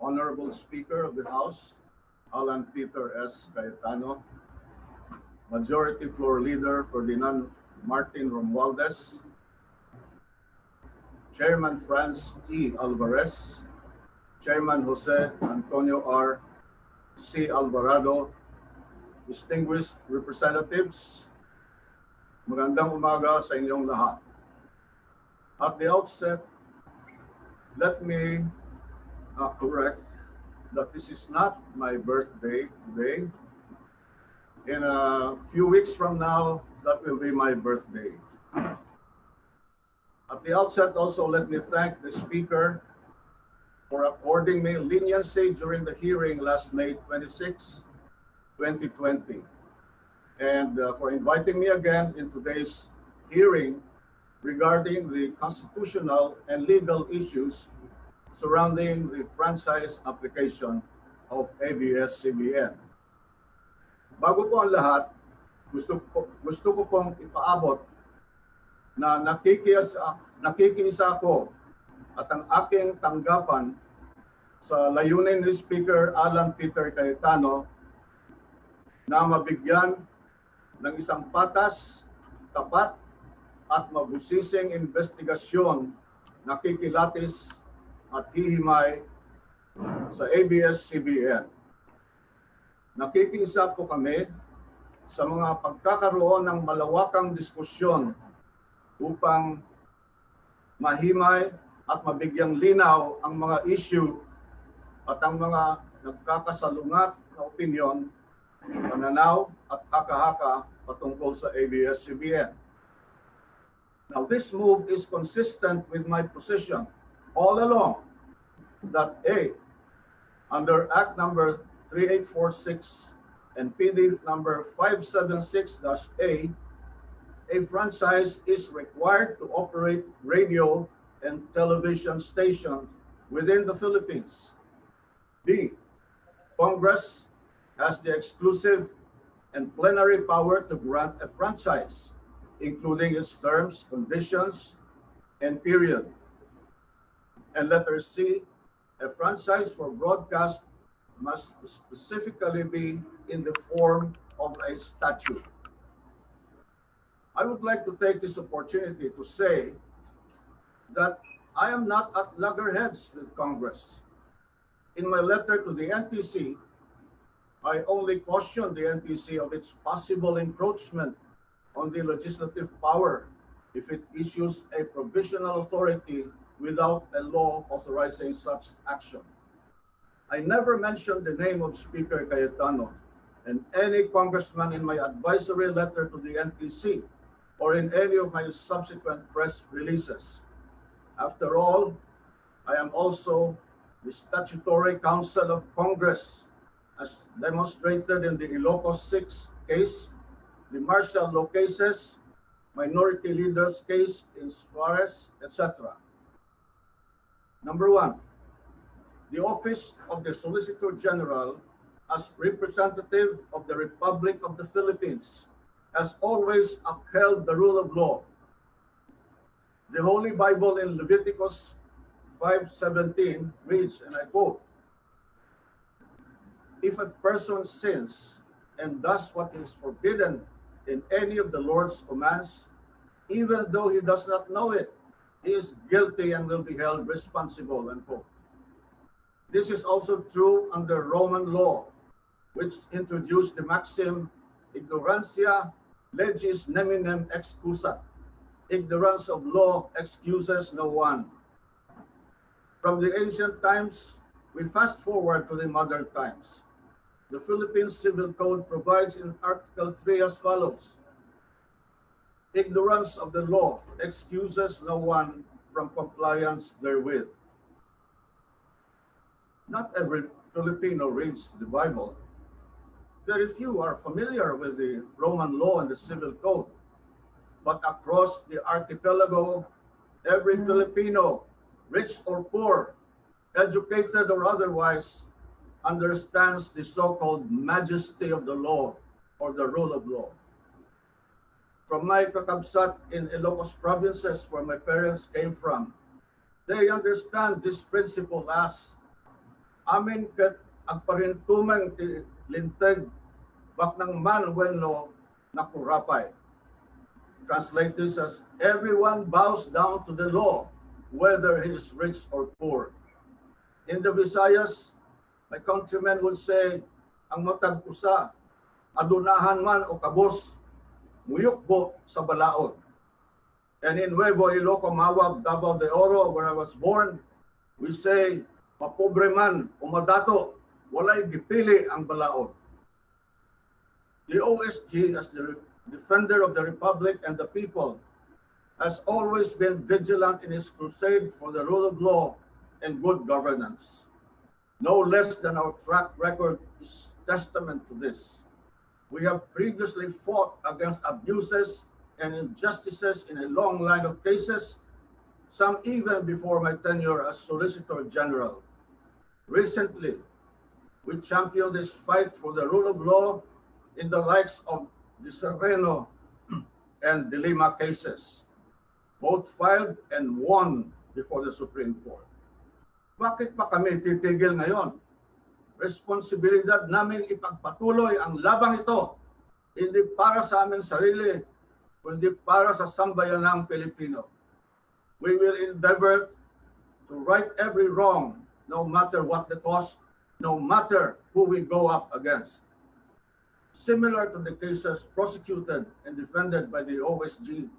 Honorable Speaker of the House, Alan Peter S. Cayetano, Majority Floor Leader Ferdinand Martin Romualdez, Chairman Franz E. Alvarez, Chairman Jose Antonio R. C. Alvarado, distinguished representatives, magandang umaga sa inyong lahat. At the outset, let me correct that this is not my birthday today. In a few weeks from now, that will be my birthday. At the outset, also, let me thank the Speaker for according me leniency during the hearing last May 26, 2020, and for inviting me again in today's hearing regarding the constitutional and legal issues surrounding the franchise application of ABS-CBN. Bago po ang lahat, gusto ko pong ipaabot na nakikiisa ako at ang aking tanggapan sa layunin ni Speaker Alan Peter Cayetano na mabigyan ng isang patas, tapat at mabusising investigasyon na kikilatis at hihimay sa ABS-CBN. Nakikiisa po kami sa mga pagkakaroon ng malawakang diskusyon upang mahimay at mabigyang linaw ang mga issue at ang mga nagkakasalungat na opinyon, pananaw at haka-haka patungkol sa ABS-CBN. Now, this move is consistent with my position all along that A, under Act number 3846 and PD number 576-A, a franchise is required to operate radio and television stations within the Philippines. B, Congress has the exclusive and plenary power to grant a franchise, including its terms, conditions, and period. And letter C, a franchise for broadcast must specifically be in the form of a statute. I would like to take this opportunity to say that I am not at loggerheads with Congress. In my letter to the NTC, I only cautioned the NTC of its possible encroachment on the legislative power if it issues a provisional authority without a law authorizing such action. I never mentioned the name of Speaker Cayetano and any congressman in my advisory letter to the NTC or in any of my subsequent press releases. After all, I am also the statutory counsel of Congress, as demonstrated in the Ilocos 6 case, the martial law cases, minority leaders case in Suarez, etc. Number one, the office of the Solicitor General as representative of the Republic of the Philippines has always upheld the rule of law. The Holy Bible in Leviticus 5:17 reads, and I quote, "If a person sins and does what is forbidden in any of the Lord's commands, even though he does not know it, he is guilty and will be held responsible," unquote. This is also true under Roman law, which introduced the maxim, ignorantia legis neminem excusat. Ignorance of law excuses no one. From the ancient times, we fast forward to the modern times. The Philippine Civil Code provides in Article 3 as follows: ignorance of the law excuses no one from compliance therewith. Not every Filipino reads the Bible. Very few are familiar with the Roman law and the Civil Code. But across the archipelago, every Filipino, rich or poor, educated or otherwise, understands the so-called majesty of the law or the rule of law. From my kakabsat in Ilocos provinces, where my parents came from, they understand this principle as Amin ket agparintumang ti linteg bak ng man wenno nakurapay. Translate this as everyone bows down to the law, whether he is rich or poor. In the Visayas, my countrymen would say, ang matag usa, adunahan man o kabos, muyukbo sa balaod. And in Nuevo Iloco, Mawab, Davao de Oro, where I was born, we say, mapobre man o madato, walay gipili ang balaod. The OSG, as the defender of the Republic and the people, has always been vigilant in its crusade for the rule of law and good governance. No less than our track record is testament to this. We have previously fought against abuses and injustices in a long line of cases, some even before my tenure as Solicitor General. Recently, we championed this fight for the rule of law in the likes of the Sereno and the Lima cases, both filed and won before the Supreme Court. Bakit pa kami titigil ngayon? Responsibilidad namin ipagpatuloy ang labang ito, hindi para sa aming sarili, kundi para sa sambayanang Pilipino. We will endeavor to right every wrong, no matter what the cost, no matter who we go up against. Similar to the cases prosecuted and defended by the OSG,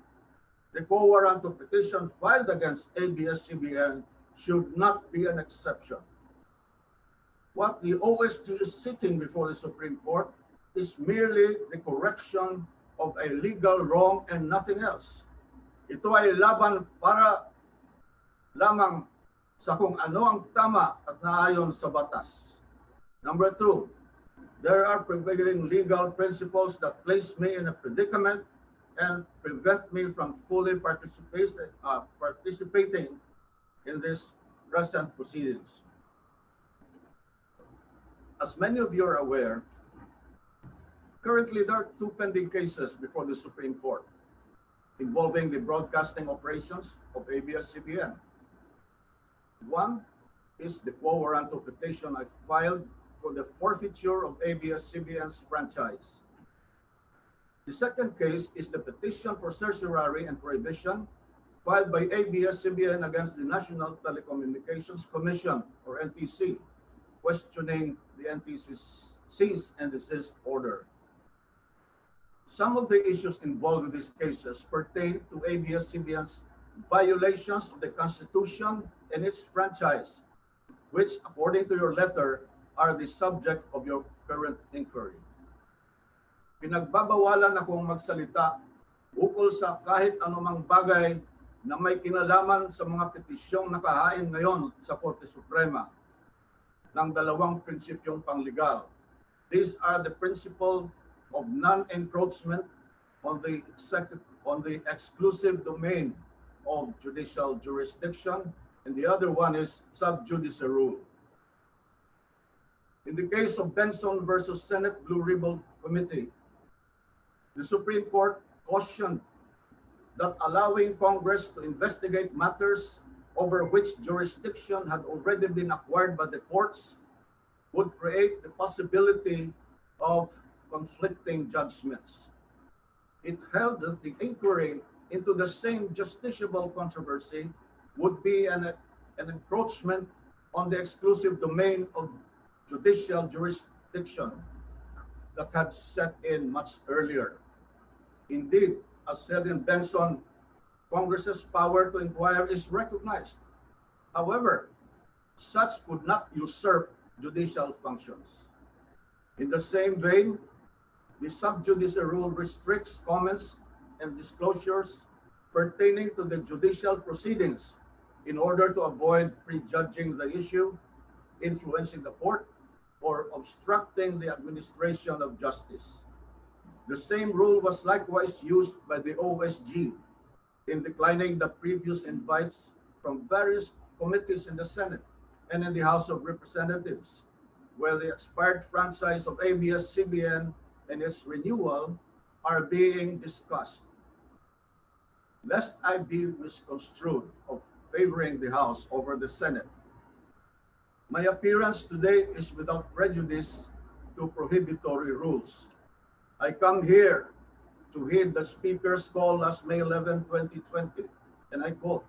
the quo warranto petition filed against ABS-CBN should not be an exception. What the OSG is seeking before the Supreme Court is merely the correction of a legal wrong and nothing else. Ito ay laban para lamang sa kung ano ang tama at naayon sa batas. Number two, there are prevailing legal principles that place me in a predicament and prevent me from fully participating in this present proceedings. As many of you are aware, currently there are two pending cases before the Supreme Court involving the broadcasting operations of ABS-CBN. One is the quo warranto petition I filed for the forfeiture of ABS-CBN's franchise. The second case is the petition for certiorari and prohibition filed by ABS-CBN against the National Telecommunications Commission, or NTC, questioning the NTC's cease and desist order. Some of the issues involved in these cases pertain to ABS-CBN's violations of the Constitution and its franchise, which, according to your letter, are the subject of your current inquiry. Pinagbabawalan akong magsalita ukol sa kahit anumang bagay na may kinalaman sa mga petisyong nakahain ngayon sa Korte Suprema ng dalawang prinsipyong pangligal. These are the principle of non-encroachment on the exclusive domain of judicial jurisdiction, and the other one is sub judice rule. In the case of Benson versus Senate Blue Ribbon Committee, the Supreme Court cautioned that allowing Congress to investigate matters over which jurisdiction had already been acquired by the courts would create the possibility of conflicting judgments. It held that the inquiry into the same justiciable controversy would be an encroachment on the exclusive domain of judicial jurisdiction that had set in much earlier. Indeed, as said in Benson, Congress's power to inquire is recognized. However, such could not usurp judicial functions. In the same vein, the sub judice rule restricts comments and disclosures pertaining to the judicial proceedings in order to avoid prejudging the issue, influencing the court, or obstructing the administration of justice. The same rule was likewise used by the OSG in declining the previous invites from various committees in the Senate and in the House of Representatives, where the expired franchise of ABS-CBN and its renewal are being discussed. Lest I be misconstrued of favoring the House over the Senate, My appearance today is without prejudice to prohibitory rules. I come here to heed the Speaker's call last May 11, 2020, and I quote,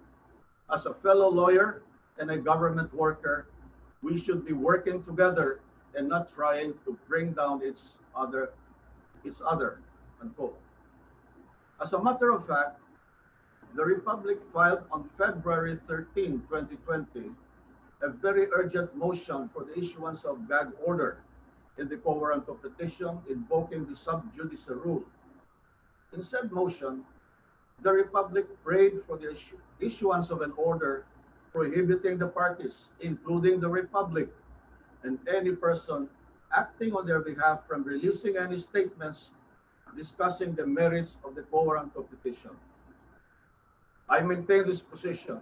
"As a fellow lawyer and a government worker, we should be working together and not trying to bring down each other, unquote." As a matter of fact, the Republic filed on February 13, 2020, a very urgent motion for the issuance of gag order in the quo warranto petition invoking the sub judice rule. In said motion, the Republic prayed for the issuance of an order prohibiting the parties, including the Republic, and any person acting on their behalf from releasing any statements discussing the merits of the quo warranto petition. I maintain this position,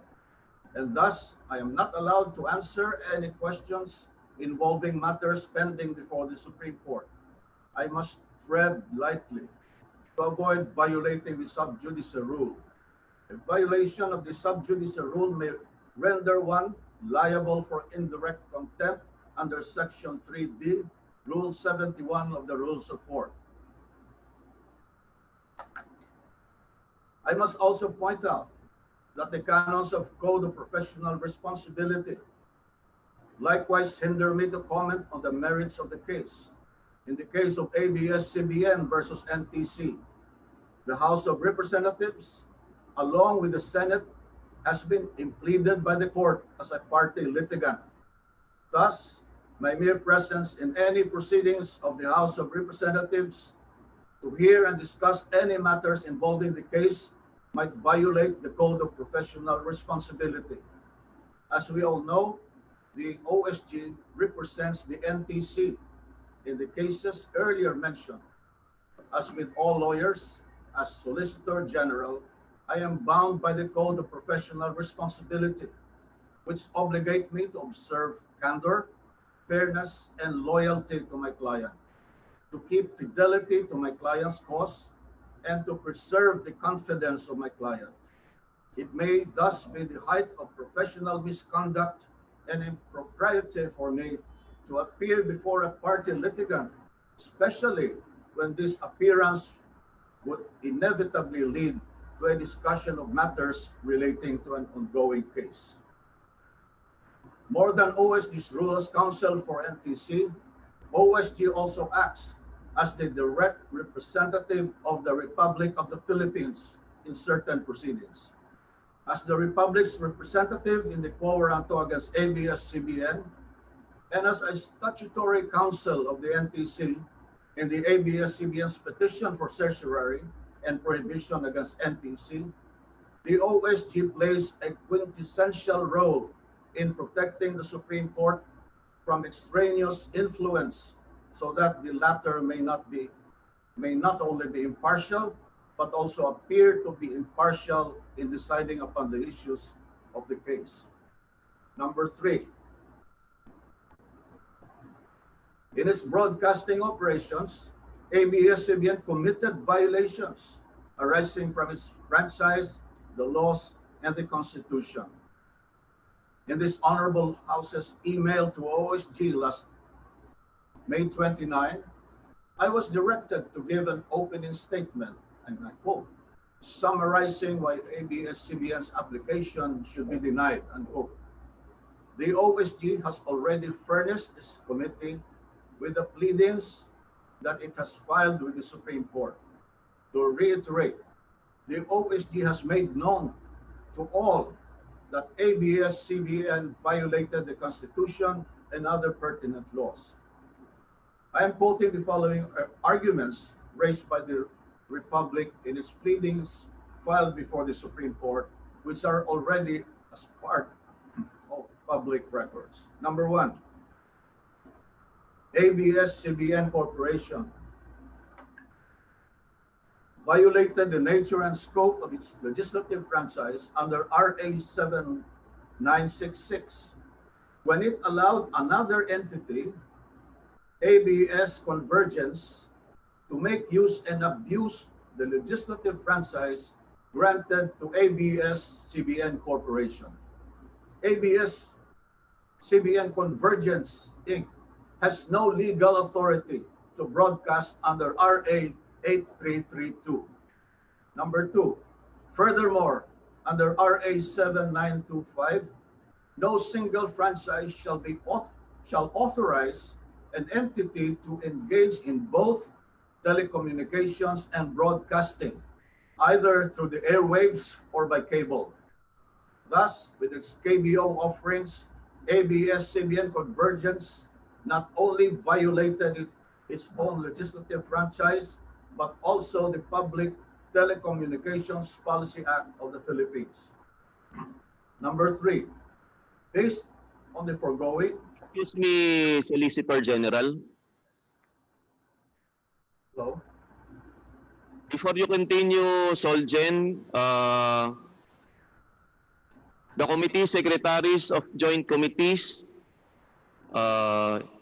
and thus I am not allowed to answer any questions involving matters pending before the Supreme Court. I must tread lightly to avoid violating the sub judice rule. A violation of the sub judice rule may render one liable for indirect contempt under Section 3D, Rule 71 of the Rules of Court. I must also point out that the canons of Code of Professional Responsibility likewise hinder me to comment on the merits of the case. In the case of ABS-CBN versus NTC, the House of Representatives, along with the Senate, has been impleaded by the court as a party litigant. Thus, my mere presence in any proceedings of the House of Representatives to hear and discuss any matters involving the case might violate the Code of Professional Responsibility. As we all know, the OSG represents the NTC in the cases earlier mentioned. As with all lawyers, as Solicitor General, I am bound by the Code of Professional Responsibility, which obligate me to observe candor, fairness, and loyalty to my client, to keep fidelity to my client's cause, and to preserve the confidence of my client. It may thus be the height of professional misconduct and impropriety for me to appear before a party litigant, especially when this appearance would inevitably lead to a discussion of matters relating to an ongoing case. More than OSG's role as counsel for NTC, OSG also acts as the direct representative of the Republic of the Philippines in certain proceedings. As the Republic's representative in the quo warranto against ABS-CBN, and as a statutory counsel of the NTC in the ABS-CBN's petition for certiorari and prohibition against NTC, the OSG plays a quintessential role in protecting the Supreme Court from extraneous influence so that the latter may not only be impartial, but also appear to be impartial in deciding upon the issues of the case. Number 3, in its broadcasting operations, ABS-CBN committed violations arising from its franchise, the laws, and the Constitution. In this Honorable House's email to OSG last May 29, I was directed to give an opening statement, and I quote, summarizing why ABS-CBN's application should be denied, unquote. The OSG has already furnished this committee with the pleadings that it has filed with the Supreme Court. To reiterate, the OSG has made known to all that ABS-CBN violated the Constitution and other pertinent laws. I am quoting the following arguments raised by the Republic in its pleadings filed before the Supreme Court, which are already as part of public records. Number 1, ABS-CBN Corporation violated the nature and scope of its legislative franchise under RA 7966 when it allowed another entity, ABS Convergence, to make use and abuse the legislative franchise granted to ABS-CBN Corporation. ABS-CBN Convergence, Inc. has no legal authority to broadcast under RA 8332. Number 2, furthermore, under RA 7925, no single franchise shall authorize an entity to engage in both telecommunications and broadcasting, either through the airwaves or by cable. Thus, with its KBO offerings, ABS-CBN Convergence not only violated its own legislative franchise, but also the Public Telecommunications Policy Act of the Philippines. Number 3, based on the foregoing. Excuse me, Solicitor General. Hello? Before you continue, Solgen, the committee secretaries of joint committees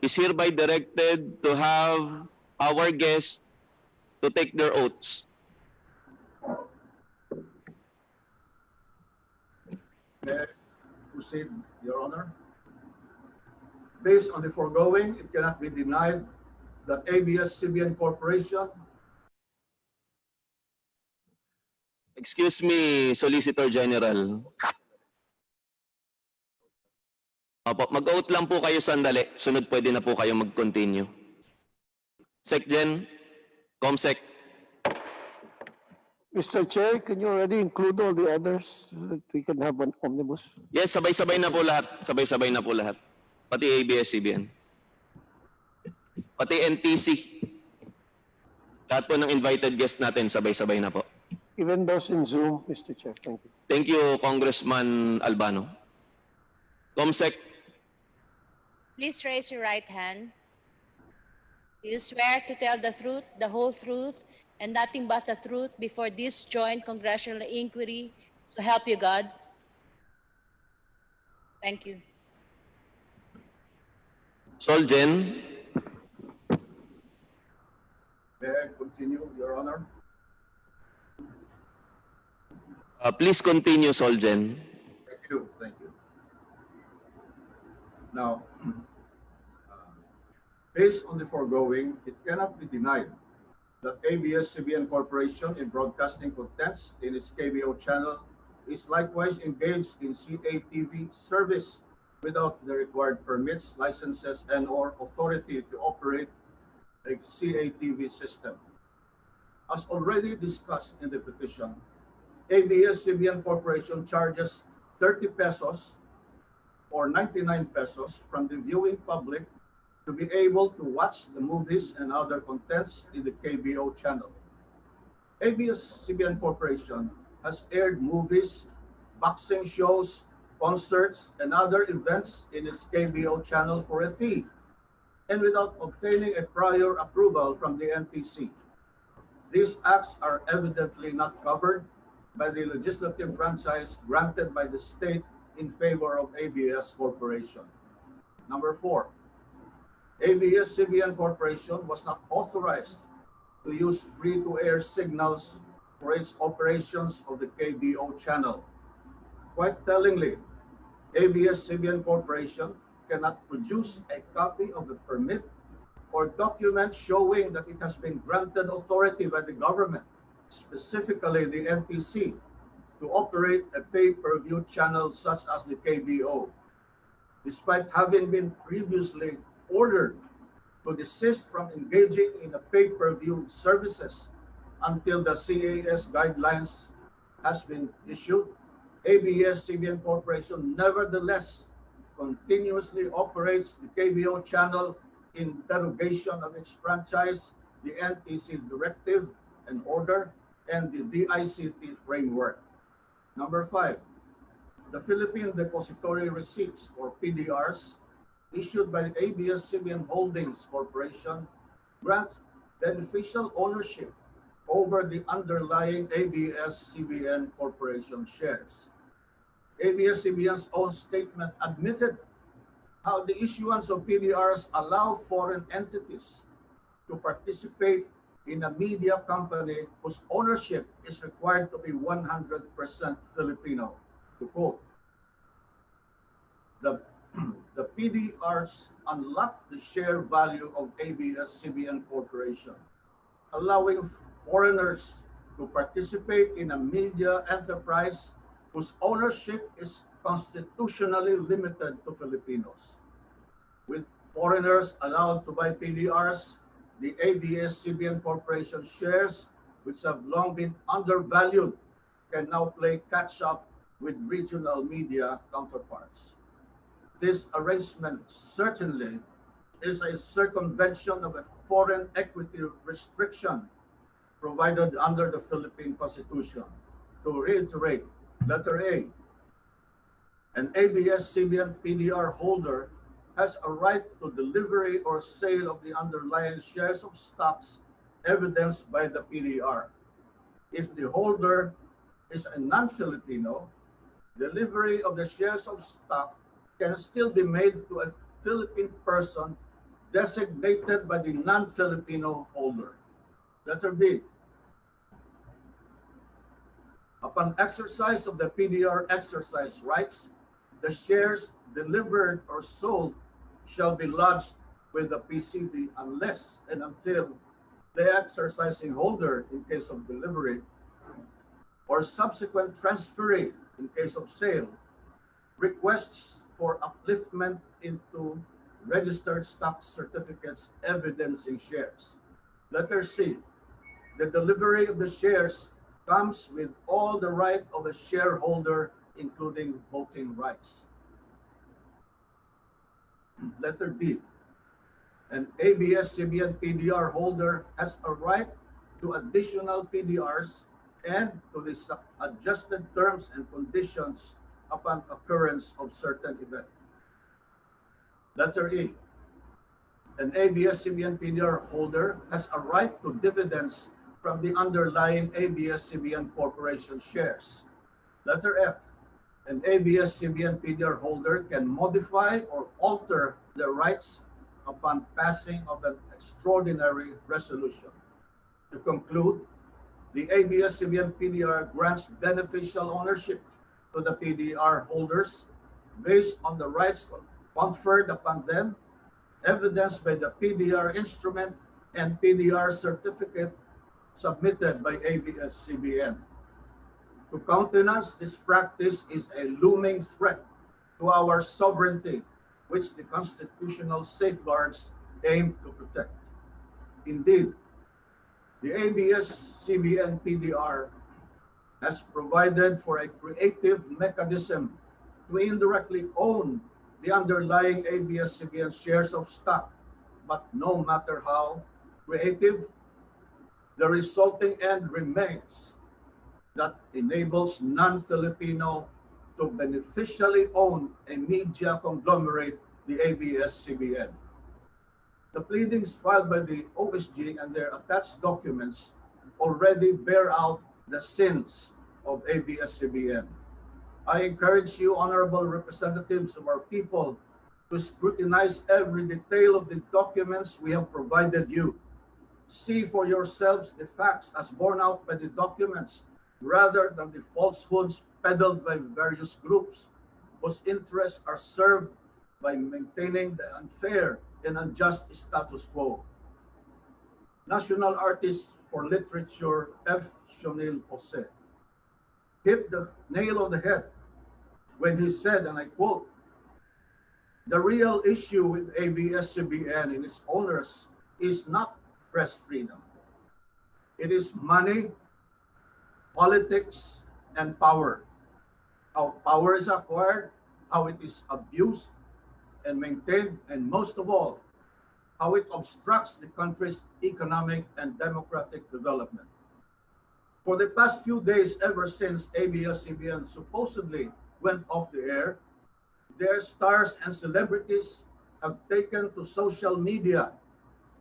is hereby directed to have our guests to take their oaths. May I proceed, Your Honor? Based on the foregoing, it cannot be denied that ABS-CBN Corporation. Excuse me, Solicitor General. Mag-oath lang po kayo sandali. Sunod pwede na po kayo mag-continue. SecGen, ComSec. Mr. Chair, can you already include all the others so that we can have an omnibus? Yes, sabay-sabay na po lahat. Sabay-sabay na po lahat. Pati ABS-CBN. Pati NTC. Lahat po ng invited guest natin, sabay-sabay na po. Even those in Zoom, Mr. Chair. Thank you. Thank you, Congressman Albano. ComSec. Please raise your right hand. Do you swear to tell the truth, the whole truth, and nothing but the truth before this joint congressional inquiry, so help you God? Thank you. Solgen. May I continue, Your Honor? Please continue, Solgen. Thank you. Thank you. Now, based on the foregoing, it cannot be denied that ABS-CBN Corporation in broadcasting contents in its KBO channel is likewise engaged in CATV service without the required permits, licenses, and/or authority to operate a CATV system. As already discussed in the petition, ABS-CBN Corporation charges 30 pesos or 99 pesos from the viewing public to be able to watch the movies and other contents in the KBO channel. ABS-CBN Corporation has aired movies, boxing shows, concerts, and other events in its KBO channel for a fee and without obtaining a prior approval from the NTC. These acts are evidently not covered by the legislative franchise granted by the state in favor of ABS Corporation. Number 4, ABS-CBN Corporation was not authorized to use free-to-air signals for its operations of the KBO channel. Quite tellingly, ABS-CBN Corporation cannot produce a copy of the permit or document showing that it has been granted authority by the government, specifically the NTC, to operate a pay-per-view channel such as the KBO, despite having been previously ordered to desist from engaging in the pay-per-view services until the CAS guidelines has been issued. ABS-CBN Corporation nevertheless continuously operates the KBO channel in derogation of its franchise, the NTC directive and order, and the DICT framework. Number 5, the Philippine Depository Receipts, or PDRs, issued by the ABS-CBN Holdings Corporation grant beneficial ownership over the underlying ABS-CBN Corporation shares. ABS-CBN's own statement admitted how the issuance of PDRs allow foreign entities to participate in a media company whose ownership is required to be 100% Filipino. To quote, the the PDRs unlock the share value of ABS-CBN Corporation, allowing foreigners to participate in a media enterprise whose ownership is constitutionally limited to Filipinos. With foreigners allowed to buy PDRs, the ABS-CBN Corporation shares, which have long been undervalued, can now play catch-up with regional media counterparts. This arrangement certainly is a circumvention of a foreign equity restriction provided under the Philippine Constitution. To reiterate, letter A, an ABS-CBN PDR holder has a right to delivery or sale of the underlying shares of stocks evidenced by the PDR. If the holder is a non-Filipino, delivery of the shares of stock can still be made to a Philippine person designated by the non-Filipino holder. Letter B. Upon exercise of the PDR exercise rights, the shares delivered or sold shall be lodged with the PCD unless and until the exercising holder, in case of delivery, or subsequent transferee, in case of sale, requests for upliftment into registered stock certificates evidencing shares. Letter C. The delivery of the shares comes with all the right of a shareholder, including voting rights. Letter D. An ABS-CBN PDR holder has a right to additional PDRs and to the adjusted terms and conditions upon occurrence of certain event. Letter E. An ABS-CBN PDR holder has a right to dividends from the underlying ABS-CBN Corporation shares. Letter F. An ABS-CBN PDR holder can modify or alter their rights upon passing of an extraordinary resolution. To conclude, the ABS-CBN PDR grants beneficial ownership to the PDR holders based on the rights conferred upon them, evidenced by the PDR instrument and PDR certificate submitted by ABS-CBN. To countenance this practice is a looming threat to our sovereignty, which the constitutional safeguards aim to protect. Indeed, the ABS-CBN PDR has provided for a creative mechanism to indirectly own the underlying ABS-CBN shares of stock, but no matter how creative, the resulting end remains that enables non-Filipino to beneficially own a media conglomerate, the ABS-CBN. The pleadings filed by the OSG and their attached documents already bear out the sins of ABS-CBN. I encourage you, honorable representatives of our people, to scrutinize every detail of the documents we have provided you. See for yourselves the facts as borne out by the documents, rather than the falsehoods peddled by various groups whose interests are served by maintaining the unfair and unjust status quo. National Artist for Literature F. Shonil Jose hit the nail on the head when he said, and I quote, "The real issue with ABS-CBN and its owners is not press freedom. It is money, politics, and power. How power is acquired, how it is abused and maintained, and most of all, how it obstructs the country's economic and democratic development." For the past few days, ever since ABS-CBN supposedly went off the air, their stars and celebrities have taken to social media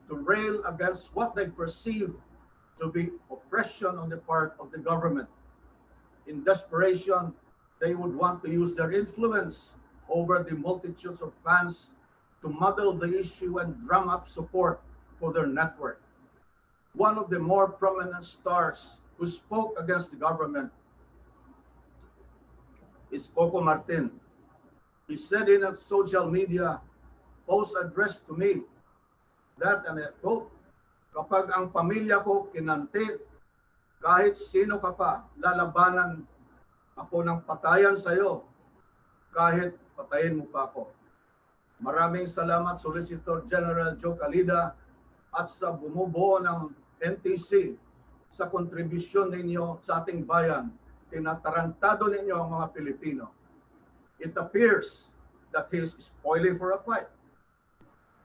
to rail against what they perceive to be oppression on the part of the government. In desperation, they would want to use their influence over the multitudes of fans to muddle the issue and drum up support for their network. One of the more prominent stars who spoke against the government is Coco Martin. He said in a social media post addressed to me that, and I quote, "Kapag ang pamilya ko kinanti, kahit sino ka pa, lalabanan ako ng patayan sa iyo, kahit patayin mo pa ako." Maraming salamat, Solicitor General Joe Calida, at sa bumubuo ng NTC sa kontribusyon ninyo sa ating bayan. Tinatarantado ninyo ang mga Pilipino. It appears that he is spoiling for a fight.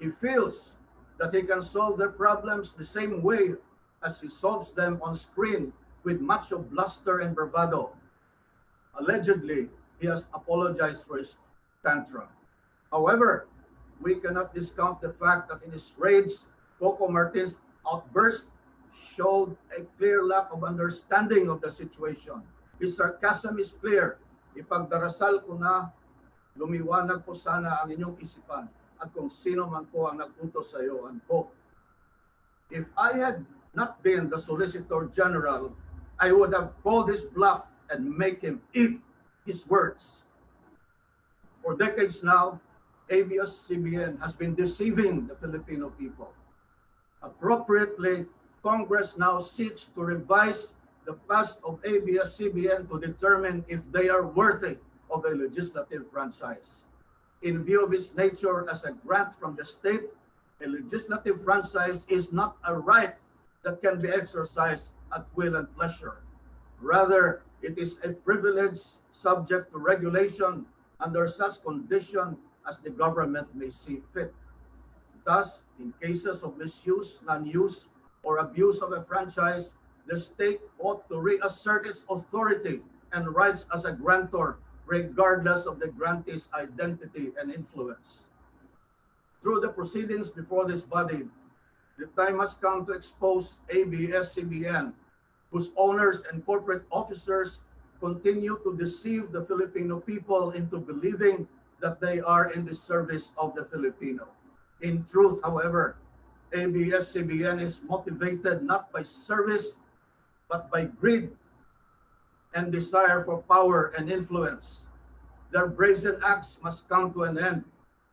He feels that he can solve their problems the same way as he solves them on screen with much of bluster and bravado. Allegedly, he has apologized for his tantrum. However, we cannot discount the fact that in his rage, Coco Martin's outburst showed a clear lack of understanding of the situation. His sarcasm is clear. Ipagdarasal ko na lumiwanag po sana ang inyong isipan at kung sino man po ang nag-utos sa iyo. Unquote. If I had not been the Solicitor General, I would have called his bluff and make him eat his words. For decades now, ABS-CBN has been deceiving the Filipino people. Appropriately, Congress now seeks to revise the past of ABS-CBN to determine if they are worthy of a legislative franchise. In view of its nature as a grant from the state, a legislative franchise is not a right that can be exercised at will and pleasure. Rather, it is a privilege subject to regulation under such condition as the government may see fit. Thus, in cases of misuse, non-use, or abuse of a franchise, the state ought to reassert its authority and rights as a grantor, regardless of the grantee's identity and influence. Through the proceedings before this body, the time has come to expose ABS-CBN, whose owners and corporate officers continue to deceive the Filipino people into believing that they are in the service of the Filipino. In truth, however, ABS-CBN is motivated not by service, but by greed and desire for power and influence. Their brazen acts must come to an end.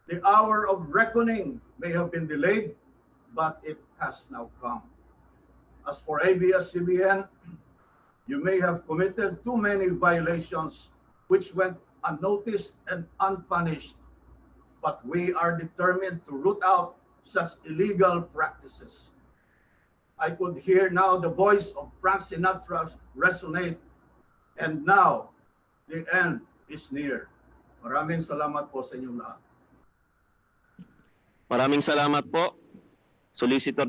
The hour of reckoning may have been delayed, but it has now come. As for ABS-CBN, you may have committed too many violations which went unnoticed and unpunished, but we are determined to root out such illegal practices. I could hear now the voice of Frank Sinatra resonate, and now the end is near. Maraming salamat po sa inyong lahat. Maraming salamat po, Solicitor